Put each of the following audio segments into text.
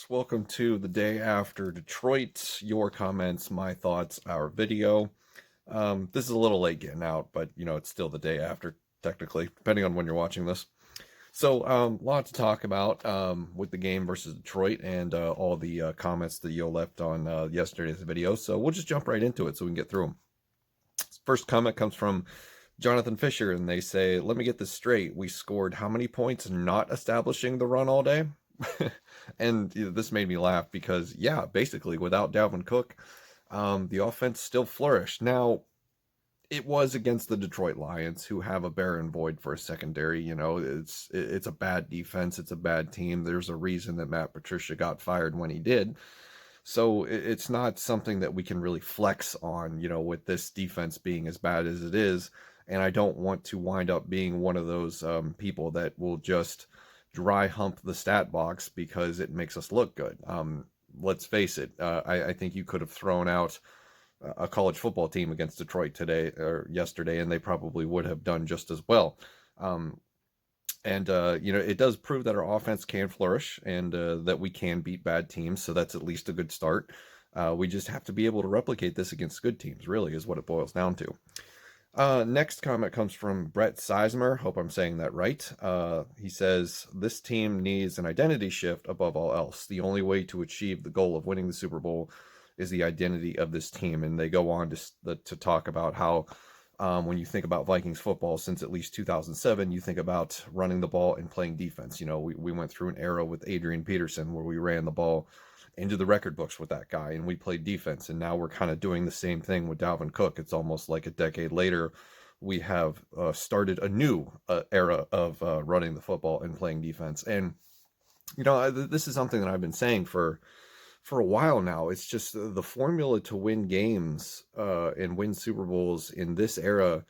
Welcome to the day after Detroit. Your comments, my thoughts, our video. This is a little late getting out, but it's still the day after, technically, depending on when you're watching this. So, a lot to talk about with the game versus Detroit and all the comments that you left on yesterday's video. So, we'll just jump right into it so we can get through them. First comment comes from Jonathan Fisher, and they say, "Let me get this straight. We scored how many points not establishing the run all day?" And this made me laugh because, yeah, basically without Dalvin Cook, the offense still flourished. Now, it was against the Detroit Lions, who have a barren void for a secondary. It's a bad defense. It's a bad team. There's a reason that Matt Patricia got fired when he did. So it's not something that we can really flex on, with this defense being as bad as it is. And I don't want to wind up being one of those people that will just dry hump the stat box because it makes us look good. Let's face it. I think you could have thrown out a college football team against Detroit today or yesterday, and they probably would have done just as well. It does prove that our offense can flourish and that we can beat bad teams. So that's at least a good start. We just have to be able to replicate this against good teams, really, is what it boils down to. Next comment comes from Brett Sizemore. Hope I'm saying that right. He says, "This team needs an identity shift above all else. The only way to achieve the goal of winning the Super Bowl is the identity of this team." And they go on to talk about how when you think about Vikings football since at least 2007, you think about running the ball and playing defense. We went through an era with Adrian Peterson where we ran the ball into the record books with that guy and we played defense, and now we're kind of doing the same thing with Dalvin Cook. It's almost like a decade later we have started a new era of running the football and playing defense. And this is something that I've been saying for a while now. It's just the formula to win games and win Super Bowls in this era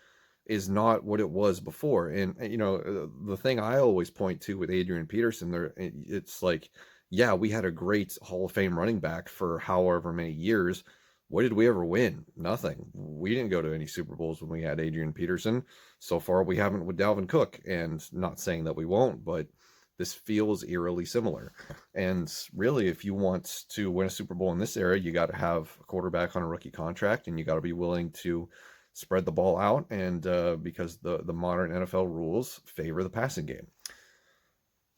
is not what it was before. And the thing I always point to with Adrian Peterson, it's like, yeah, we had a great Hall of Fame running back for however many years. What did we ever win? Nothing. We didn't go to any Super Bowls when we had Adrian Peterson. So far, we haven't with Dalvin Cook. And not saying that we won't, but this feels eerily similar. And really, if you want to win a Super Bowl in this era, you got to have a quarterback on a rookie contract, and you got to be willing to spread the ball out. And because the modern NFL rules favor the passing game.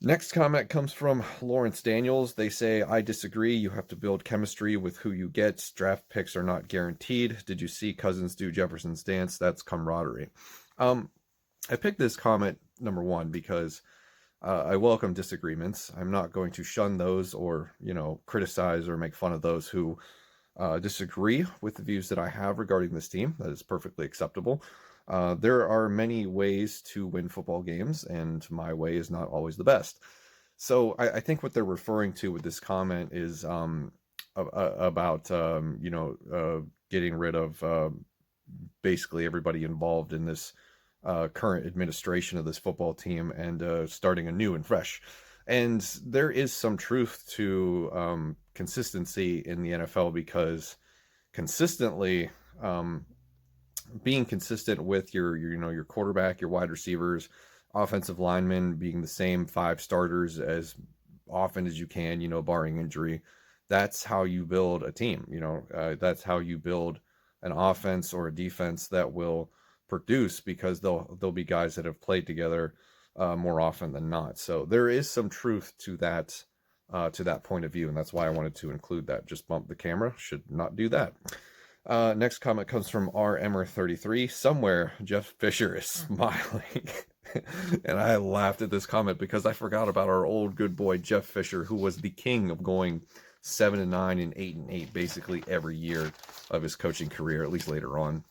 Next comment comes from Lawrence Daniels. They say, "I disagree. You have to build chemistry with who you get. Draft picks are not guaranteed. Did you see Cousins do Jefferson's dance? That's camaraderie." I picked this comment, number one, because I welcome disagreements. I'm not going to shun those or, criticize or make fun of those who disagree with the views that I have regarding this team. That is perfectly acceptable. There are many ways to win football games, and my way is not always the best. So I think what they're referring to with this comment is about, getting rid of basically everybody involved in this current administration of this football team and starting anew and fresh. And there is some truth to consistency in the NFL, because consistently being consistent with your quarterback, your wide receivers, offensive linemen being the same 5 starters as often as you can, barring injury. That's how you build a team. That's how you build an offense or a defense that will produce, because there'll be guys that have played together more often than not. So there is some truth to that point of view, and that's why I wanted to include that. Just bump the camera, should not do that. Next comment comes from RMer33. "Somewhere Jeff Fisher is smiling." And I laughed at this comment because I forgot about our old good boy Jeff Fisher, who was the king of going 7-9 and 8-8 basically every year of his coaching career, at least later on.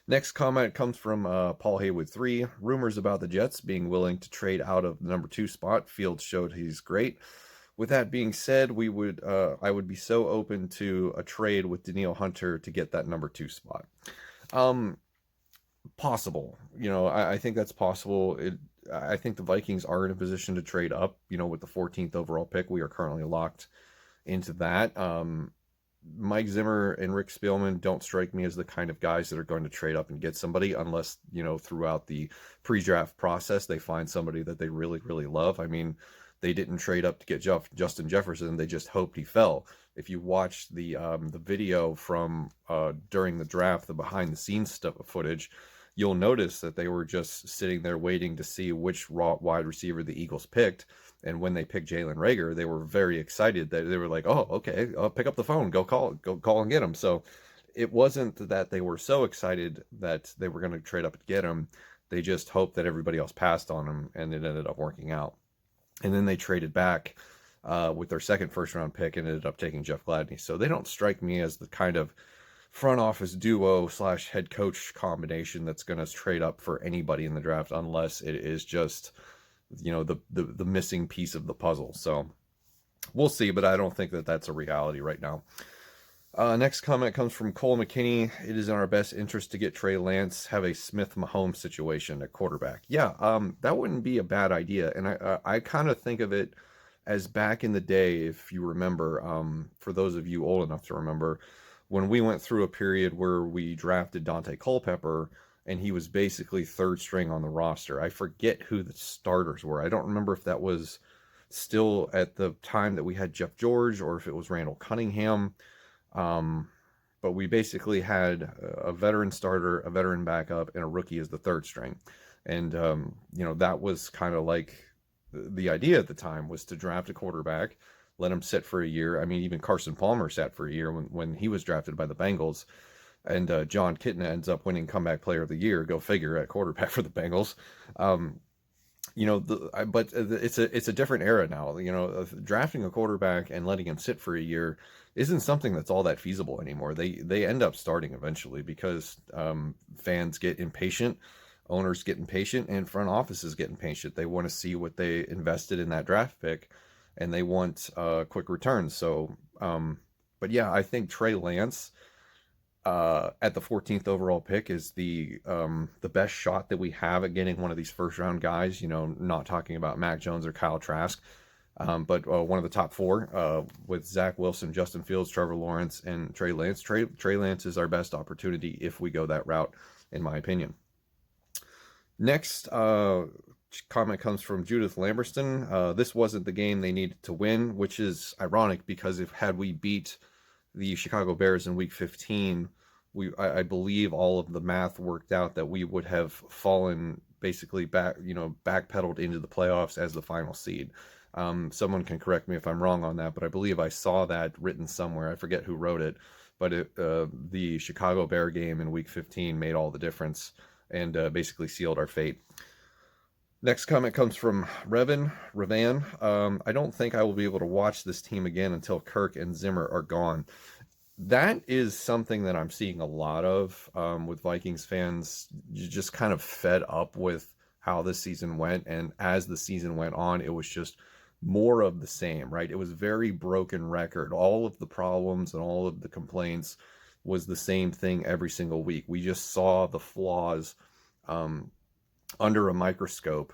Next comment comes from Paul Haywood 3. "Rumors about the Jets being willing to trade out of the number 2 spot. Fields showed he's great. With that being said, I would be so open to a trade with Danielle Hunter to get that number 2 spot." Possible. I think that's possible. I think the Vikings are in a position to trade up, with the 14th overall pick. We are currently locked into that. Mike Zimmer and Rick Spielman don't strike me as the kind of guys that are going to trade up and get somebody unless, throughout the pre-draft process, they find somebody that they really, really love. I mean, They didn't trade up to get Justin Jefferson. They just hoped he fell. If you watch the video from during the draft, the behind the scenes stuff footage, you'll notice that they were just sitting there waiting to see which wide receiver the Eagles picked. And when they picked Jalen Reagor, they were very excited. That they were like, "Oh, okay, I'll pick up the phone, go call and get him." So it wasn't that they were so excited that they were going to trade up and get him. They just hoped that everybody else passed on him, and it ended up working out. And then they traded back with their second first round pick and ended up taking Jeff Gladney. So they don't strike me as the kind of front office duo / head coach combination that's going to trade up for anybody in the draft, unless it is just, the missing piece of the puzzle. So we'll see, but I don't think that that's a reality right now. Next comment comes from Cole McKinney. It is in our best interest to get Trey Lance, have a Smith-Mahomes situation at quarterback. Yeah, that wouldn't be a bad idea. And I kind of think of it as back in the day, if you remember, for those of you old enough to remember, when we went through a period where we drafted Dante Culpepper, and he was basically third string on the roster. I forget who the starters were. I don't remember if that was still at the time that we had Jeff George or if it was Randall Cunningham. But we basically had a veteran starter, a veteran backup, and a rookie as the third string. And, that was kind of like the idea at the time, was to draft a quarterback, let him sit for a year. I mean, even Carson Palmer sat for a year when he was drafted by the Bengals. And John Kitna ends up winning comeback player of the year. Go figure, at quarterback for the Bengals. But it's a different era now. Drafting a quarterback and letting him sit for a year isn't something that's all that feasible anymore. They end up starting eventually because fans get impatient, owners get impatient, and front offices get impatient. They want to see what they invested in that draft pick, and they want quick returns. So, but yeah, I think Trey Lance at the 14th overall pick is the best shot that we have at getting one of these first round guys. Not talking about Mac Jones or Kyle Trask, but one of the top four with Zach Wilson, Justin Fields, Trevor Lawrence, and Trey Lance. Trey Lance is our best opportunity if we go that route, in my opinion. Next comment comes from Judith Lambert. This wasn't the game they needed to win, which is ironic because had we beat the Chicago Bears in Week 15, I believe all of the math worked out that we would have fallen basically backpedaled into the playoffs as the final seed. Someone can correct me if I'm wrong on that, but I believe I saw that written somewhere. I forget who wrote it, but the Chicago Bear game in Week 15 made all the difference and basically sealed our fate. Next comment comes from Revan Ravanne. I don't think I will be able to watch this team again until Kirk and Zimmer are gone. That is something that I'm seeing a lot of with Vikings fans. You just kind of fed up with how this season went. And as the season went on, it was just more of the same, right? It was very broken record. All of the problems and all of the complaints was the same thing every single week. We just saw the flaws under a microscope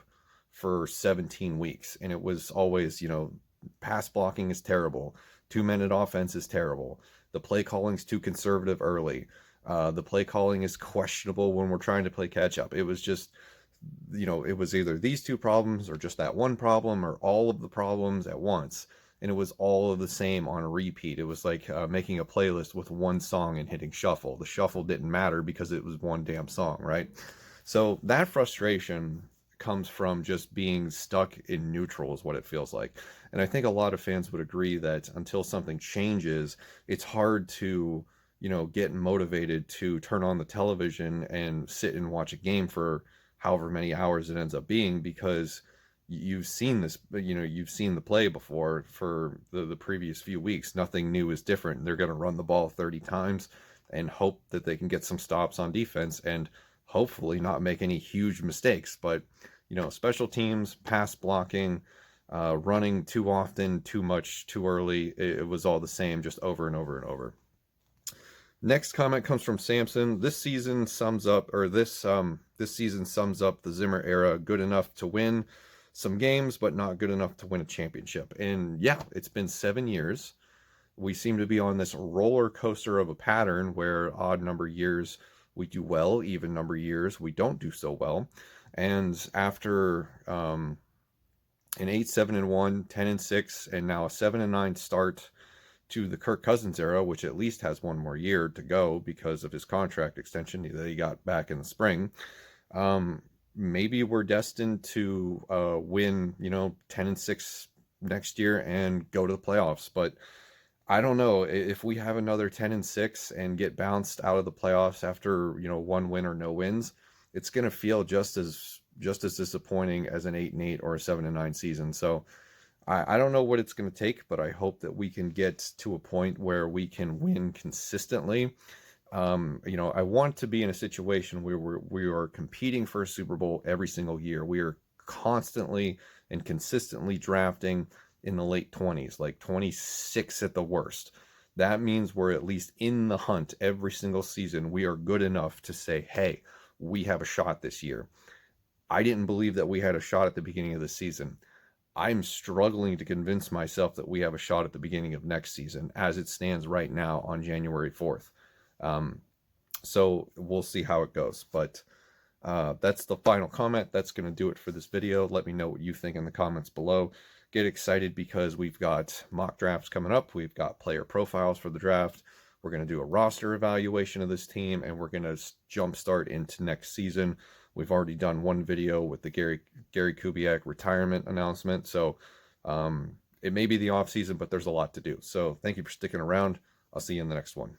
for 17 weeks. And it was always, pass blocking is terrible. 2-minute offense is terrible. The play calling is too conservative early. The play calling is questionable when we're trying to play catch up. It was just, it was either these two problems or just that one problem or all of the problems at once. And it was all of the same on a repeat. It was like making a playlist with one song and hitting shuffle. The shuffle didn't matter because it was one damn song, right? So that frustration comes from just being stuck in neutral is what it feels like. And I think a lot of fans would agree that until something changes, it's hard to, get motivated to turn on the television and sit and watch a game for however many hours it ends up being, because you've seen this, you've seen the play before for the previous few weeks. Nothing new is different. They're going to run the ball 30 times and hope that they can get some stops on defense and hopefully not make any huge mistakes. But, special teams, pass blocking, running too often, too much, too early, it was all the same, just over and over and over. Next comment comes from Samson. This season sums up the Zimmer era. Good enough to win some games, but not good enough to win a championship. And yeah, it's been 7 years. We seem to be on this roller coaster of a pattern where odd number years we do well, even number years we don't do so well. And after an 8-7-1, 10-6, and now a 7-9 start to the Kirk Cousins era, which at least has one more year to go because of his contract extension that he got back in the spring. Maybe we're destined to win, 10-6 next year and go to the playoffs. But I don't know if we have another 10-6 and get bounced out of the playoffs after, one win or no wins. It's going to feel just as disappointing as an 8-8 or a 7-9 season. So I don't know what it's going to take, but I hope that we can get to a point where we can win consistently. I want to be in a situation where we are competing for a Super Bowl every single year. We are constantly and consistently drafting in the late 20s, like 26 at the worst. That means we're at least in the hunt every single season. We are good enough to say, hey, we have a shot this year. I didn't believe that we had a shot at the beginning of the season. I'm struggling to convince myself that we have a shot at the beginning of next season as it stands right now on January 4th. Um, so we'll see how it goes. But that's the final comment. That's going to do it for this video. Let me know what you think in the comments below. Get excited because we've got mock drafts coming up. We've got player profiles for the draft. We're going to do a roster evaluation of this team, and we're going to jumpstart into next season. We've already done one video with the Gary Kubiak retirement announcement. So it may be the off season, but there's a lot to do. So thank you for sticking around. I'll see you in the next one.